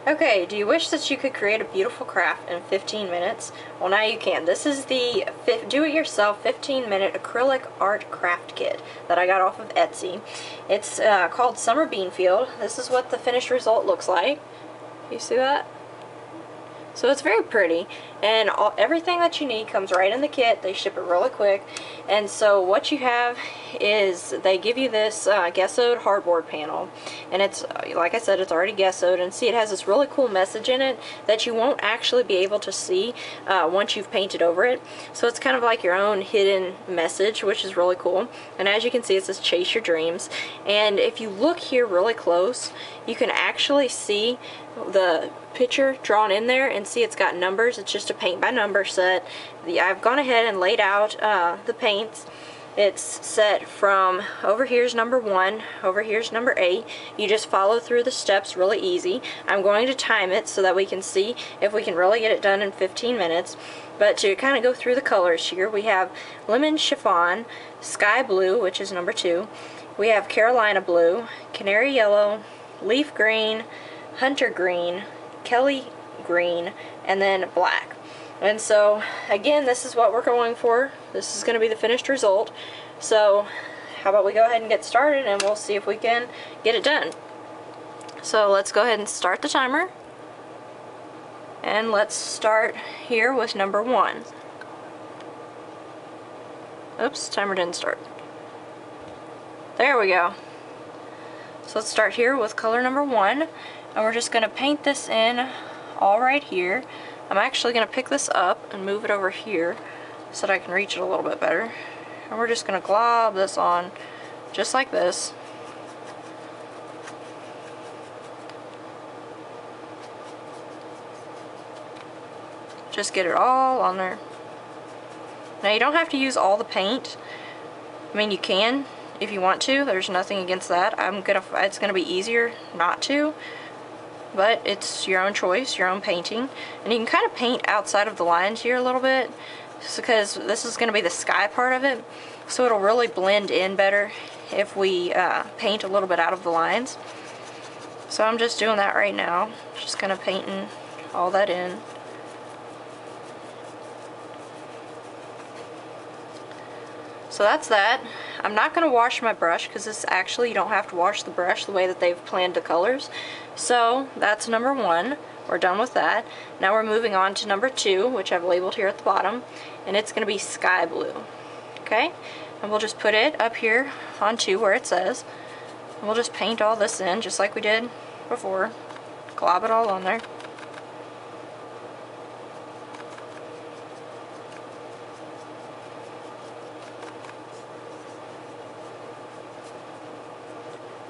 Okay, do you wish that you could create a beautiful craft in 15 minutes? Well, now you can. This is the do-it-yourself 15-minute acrylic art craft kit that I got off of Etsy. It's called Summer Beanfield. This is what the finished result looks like. You see that? So it's very pretty, and everything that you need comes right in the kit. They ship it really quick, and so what you have is they give you this gessoed hardboard panel, and it's like I said, it's already gessoed, and see, it has this really cool message in it that you won't actually be able to see once you've painted over it. So it's kind of like your own hidden message, which is really cool. And as you can see, it says chase your dreams, and if you look here really close, you can actually see the picture drawn in there, and see it's got numbers. It's just a paint by number set. I've gone ahead and laid out the paints. It's set from over here's number 1, over here's number 8. You just follow through the steps really easy. I'm going to time it so that we can see if we can really get it done in 15 minutes. But to kind of go through the colors here, we have lemon chiffon, sky blue, which is number 2. We have Carolina blue, canary yellow, leaf green, hunter green, Kelly green, and then black. And so again, this is what we're going for. This is going to be the finished result. So how about we go ahead and get started, and we'll see if we can get it done. So let's go ahead and start the timer, and let's start here with number 1. Oops, timer didn't start. There we go. So let's start here with color number 1, and we're just going to paint this in all right here. I'm actually going to pick this up and move it over here so that I can reach it a little bit better. And we're just going to glob this on just like this. Just get it all on there. Now you don't have to use all the paint. I mean, you can if you want to. There's nothing against that. It's gonna be easier not to, but it's your own choice, your own painting. And you can kind of paint outside of the lines here a little bit, just because this is gonna be the sky part of it, so it'll really blend in better if we paint a little bit out of the lines. So I'm just doing that right now, just kind of painting all that in. So that's that. I'm not going to wash my brush, because this actually, you don't have to wash the brush the way that they've planned the colors. So that's number 1. We're done with that. Now we're moving on to number 2, which I've labeled here at the bottom, and it's going to be sky blue. Okay? And we'll just put it up here on 2 where it says. And we'll just paint all this in just like we did before. Glob it all on there.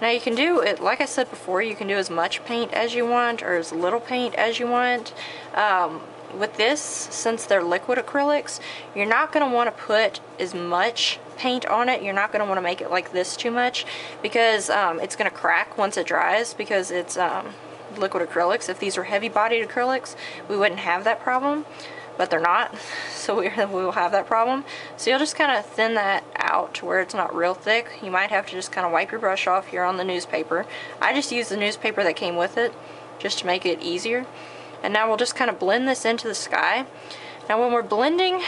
Now you can do it, like I said before, you can do as much paint as you want or as little paint as you want. With this, since they're liquid acrylics, you're not going to want to put as much paint on it. You're not going to want to make it like this too much, because it's going to crack once it dries, because it's liquid acrylics. If these were heavy-bodied acrylics, we wouldn't have that problem, but they're not, so we will have that problem. So you'll just kind of thin that out to where it's not real thick. You might have to just kind of wipe your brush off here on the newspaper. I just used the newspaper that came with it just to make it easier. And now we'll just kind of blend this into the sky. Now when we're blending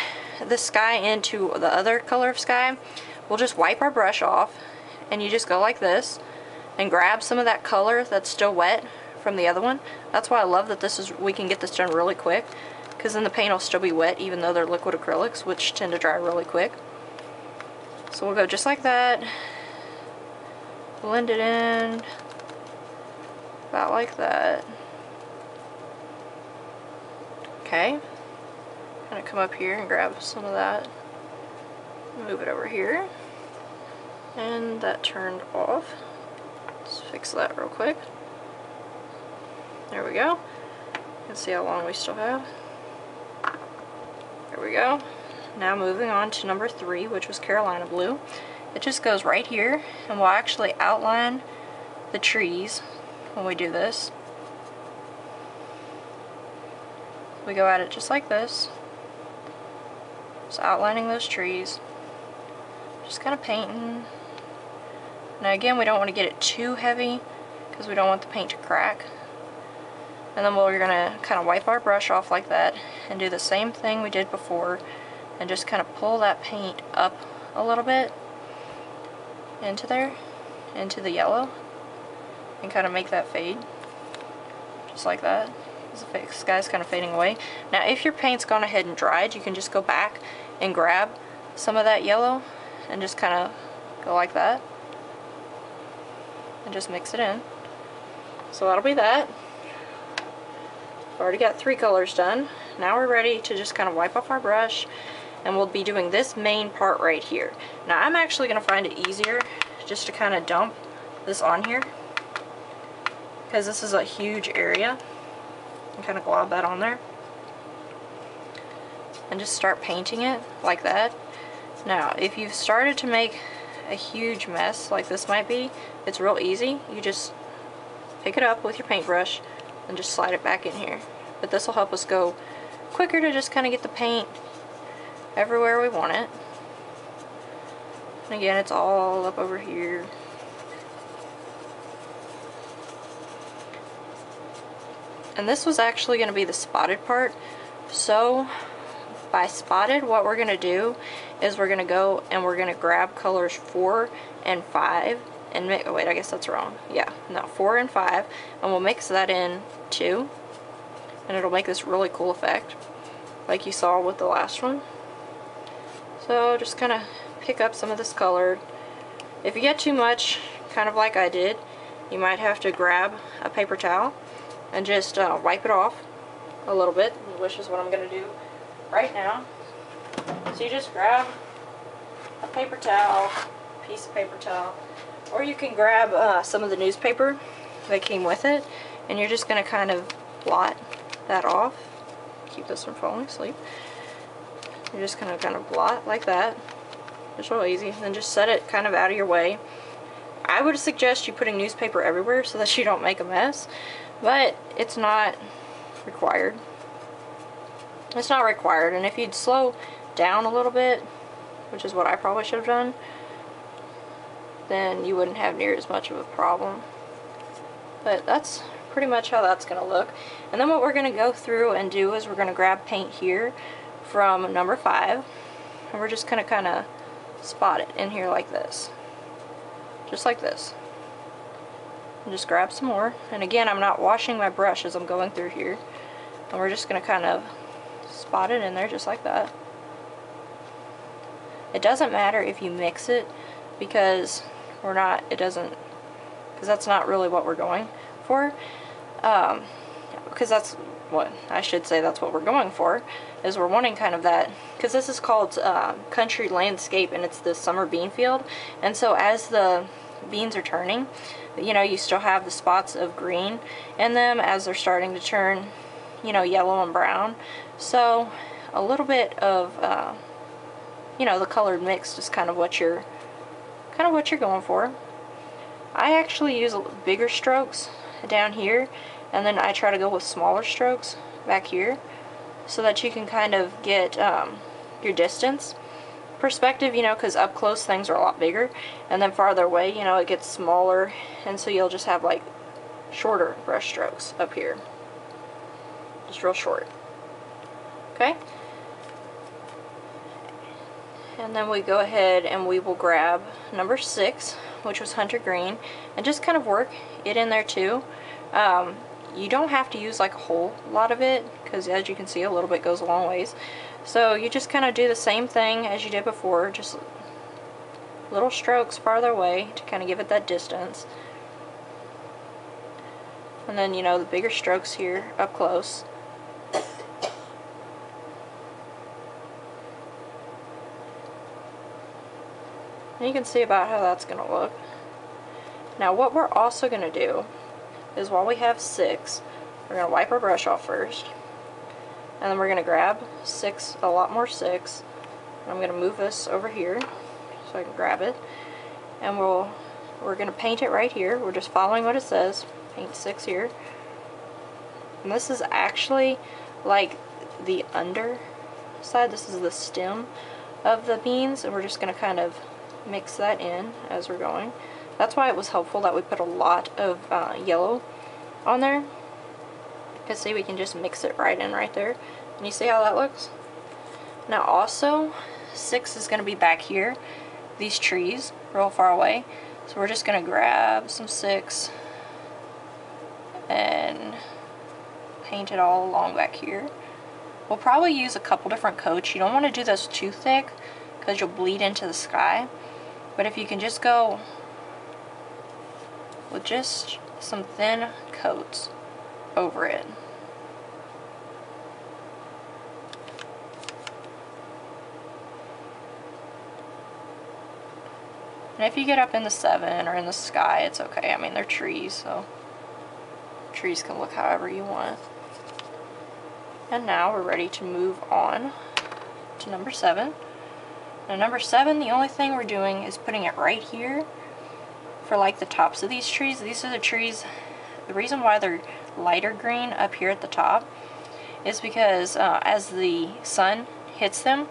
the sky into the other color of sky, we'll just wipe our brush off, and you just go like this and grab some of that color that's still wet from the other one. That's why I love that we can get this done really quick, because then the paint will still be wet even though they're liquid acrylics, which tend to dry really quick. So we'll go just like that, blend it in about like that. Okay, kind of come up here and grab some of that, move it over here, and that turned off. Let's fix that real quick. There we go. You can see how long we still have. There we go. Now moving on to number 3, which was Carolina blue. It just goes right here, and we'll actually outline the trees when we do this. We go at it just like this. Just outlining those trees. Just kind of painting. Now again, we don't want to get it too heavy, because we don't want the paint to crack. And then we're gonna kind of wipe our brush off like that and do the same thing we did before and just kind of pull that paint up a little bit into there, into the yellow, and kind of make that fade. Just like that. The sky's kind of fading away. Now if your paint's gone ahead and dried, you can just go back and grab some of that yellow and just kind of go like that and just mix it in. So that'll be that. We've already got 3 colors done. Now we're ready to just kind of wipe off our brush, and we'll be doing this main part right here. Now I'm actually going to find it easier just to kind of dump this on here, because this is a huge area, and kind of glob that on there and just start painting it like that. Now if you've started to make a huge mess like this might be, it's real easy. You just pick it up with your paintbrush and just slide it back in here. But this will help us go quicker to just kind of get the paint everywhere we want it. And again, it's all up over here. And this was actually going to be the spotted part. So by spotted, what we're going to do is we're going to go and we're going to grab colors 4 and 5 and make, oh wait, I guess that's wrong. Yeah, no, 4 and 5, and we'll mix that in 2, and it'll make this really cool effect like you saw with the last one. So just kind of pick up some of this color. If you get too much, kind of like I did, you might have to grab a paper towel and just wipe it off a little bit, which is what I'm going to do right now. So you just grab a paper towel, piece of paper towel, or you can grab some of the newspaper that came with it, and you're just going to kind of blot that off. Keep this from falling asleep. You're just going to kind of blot like that. It's real easy. Then just set it kind of out of your way. I would suggest you putting newspaper everywhere so that you don't make a mess, but it's not required. It's not required, and if you'd slow down a little bit, which is what I probably should have done, then you wouldn't have near as much of a problem. But that's pretty much how that's going to look. And then what we're going to go through and do is we're going to grab paint here from number 5, and we're just going to kind of spot it in here like this. Just like this. And just grab some more. And again, I'm not washing my brush as I'm going through here. And we're just going to kind of spot it in there just like that. It doesn't matter if you mix it, because because that's not really what we're going for. Because that's what, I should say that's what we're going for, is we're wanting kind of that, because this is called Country Landscape, and it's the summer bean field. And so as the beans are turning, you know, you still have the spots of green in them as they're starting to turn, you know, yellow and brown. So a little bit of you know, the colored mix is kind of what you're going for. I actually use bigger strokes down here, and then I try to go with smaller strokes back here, so that you can kind of get your distance perspective, you know, because up close things are a lot bigger, and then farther away, you know, it gets smaller, and so you'll just have like shorter brush strokes up here, just real short. Okay, and then we go ahead and we will grab number 6, which was Hunter Green, and just kind of work it in there too. You don't have to use like a whole lot of it, because as you can see, a little bit goes a long ways. So you just kind of do the same thing as you did before, just little strokes farther away to kind of give it that distance. And then, you know, the bigger strokes here up close. And you can see about how that's going to look. Now what we're also going to do is, while we have 6, we're going to wipe our brush off first. And then we're going to grab 6, a lot more 6. And I'm going to move this over here so I can grab it. And we're going to paint it right here. We're just following what it says. Paint 6 here. And this is actually like the under side. This is the stem of the beans, and we're just going to kind of mix that in as we're going. That's why it was helpful that we put a lot of yellow on there. Because see, we can just mix it right in right there. And you see how that looks? Now also, 6 is going to be back here. These trees, real far away. So we're just going to grab some 6 and paint it all along back here. We'll probably use a couple different coats. You don't want to do this too thick because you'll bleed into the sky. But if you can just go with just some thin coats over it. And if you get up in the 7 or in the sky, it's okay. I mean, they're trees, so trees can look however you want. And now we're ready to move on to number 7. Now number 7, the only thing we're doing is putting it right here for like the tops of these trees. These are the trees, the reason why they're lighter green up here at the top is because as the sun hits them,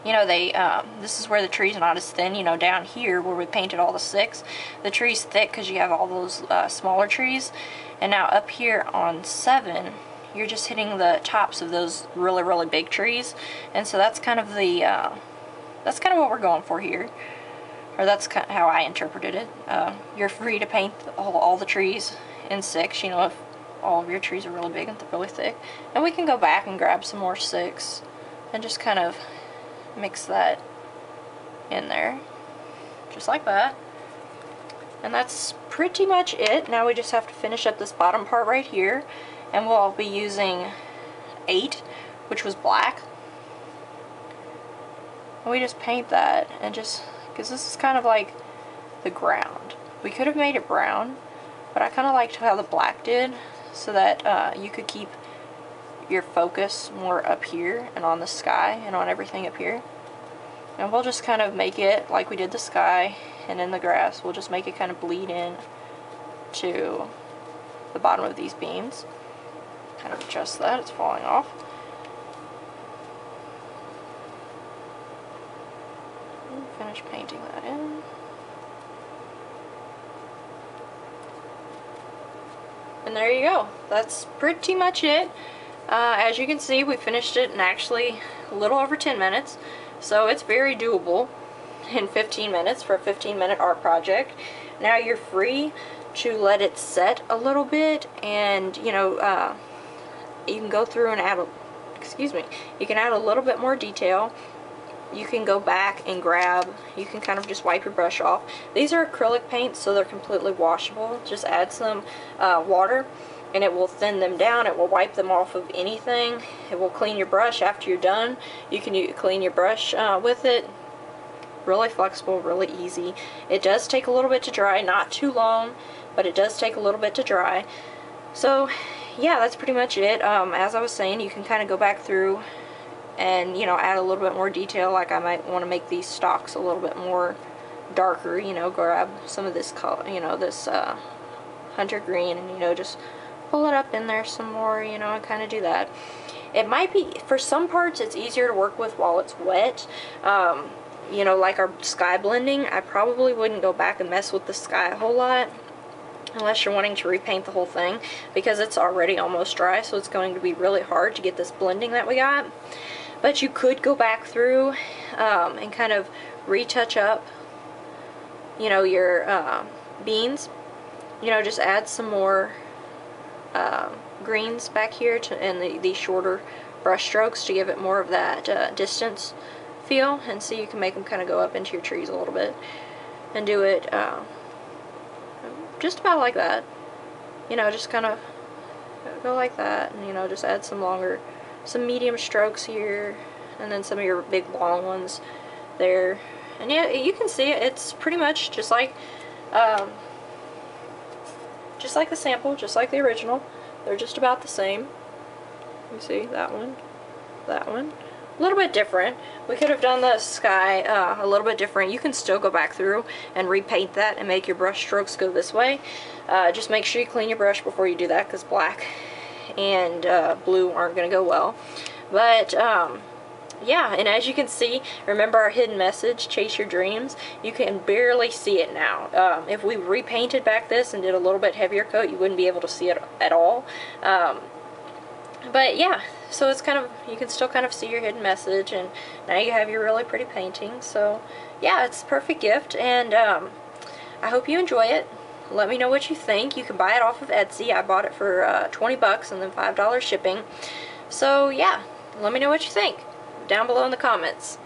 you know, this is where the tree's not as thin. You know, down here where we painted all the 6, the tree's thick because you have all those smaller trees. And now up here on 7, you're just hitting the tops of those really, really big trees. And so that's kind of the, that's kind of what we're going for here. Or that's kind of how I interpreted it. You're free to paint all the trees in 6, you know, if all of your trees are really big and really thick. And we can go back and grab some more 6 and just kind of mix that in there, just like that. And that's pretty much it. Now we just have to finish up this bottom part right here, and we'll be using 8, which was black. And we just paint that, and just, because this is kind of like the ground. We could have made it brown, but I kind of liked how the black did, so that you could keep your focus more up here and on the sky and on everything up here. And we'll just kind of make it like we did the sky and in the grass. We'll just make it kind of bleed in to the bottom of these beams. Kind of adjust that, it's falling off. And finish painting that in. And there you go. That's pretty much it. As you can see, we finished it in actually a little over 10 minutes. So it's very doable in 15 minutes for a 15-minute art project. Now you're free to let it set a little bit, and you know, you can go through and add you can add a little bit more detail. You can go back and grab, you can kind of just wipe your brush off. These are acrylic paints, so they're completely washable. Just add some water and it will thin them down. It will wipe them off of anything. It will clean your brush after you're done. You can clean your brush with it. Really flexible, really easy. It does take a little bit to dry, not too long, but it does take a little bit to dry. So yeah, that's pretty much it. As I was saying, you can kind of go back through and, you know, add a little bit more detail. Like I might want to make these stalks a little bit more darker, you know, grab some of this color, you know, this hunter green, and, you know, just pull it up in there some more, you know, and kind of do that. It might be, for some parts, it's easier to work with while it's wet. You know, like our sky blending, I probably wouldn't go back and mess with the sky a whole lot unless you're wanting to repaint the whole thing, because it's already almost dry, so it's going to be really hard to get this blending that we got. But you could go back through and kind of retouch up, you know, your beans. You know, just add some more greens back here and these shorter brush strokes to give it more of that distance feel, and so you can make them kind of go up into your trees a little bit, and do it just about like that. You know, just kind of go like that, and, you know, just add some medium strokes here, and then some of your big long ones there. And yeah, you can see it. It's pretty much just like the sample, just like the original. They're just about the same. You see that one, that one. A little bit different. We could have done the sky a little bit different. You can still go back through and repaint that and make your brush strokes go this way. Just make sure you clean your brush before you do that, because black and blue aren't going to go well. But yeah, and as you can see, remember our hidden message, chase your dreams? You can barely see it now. If we repainted back this and did a little bit heavier coat, you wouldn't be able to see it at all. But yeah, so it's kind of, you can still kind of see your hidden message, and now you have your really pretty painting. So yeah, it's a perfect gift, and I hope you enjoy it. Let me know what you think. You can buy it off of Etsy. I bought it for 20 bucks and then $5 shipping. So yeah, let me know what you think down below in the comments.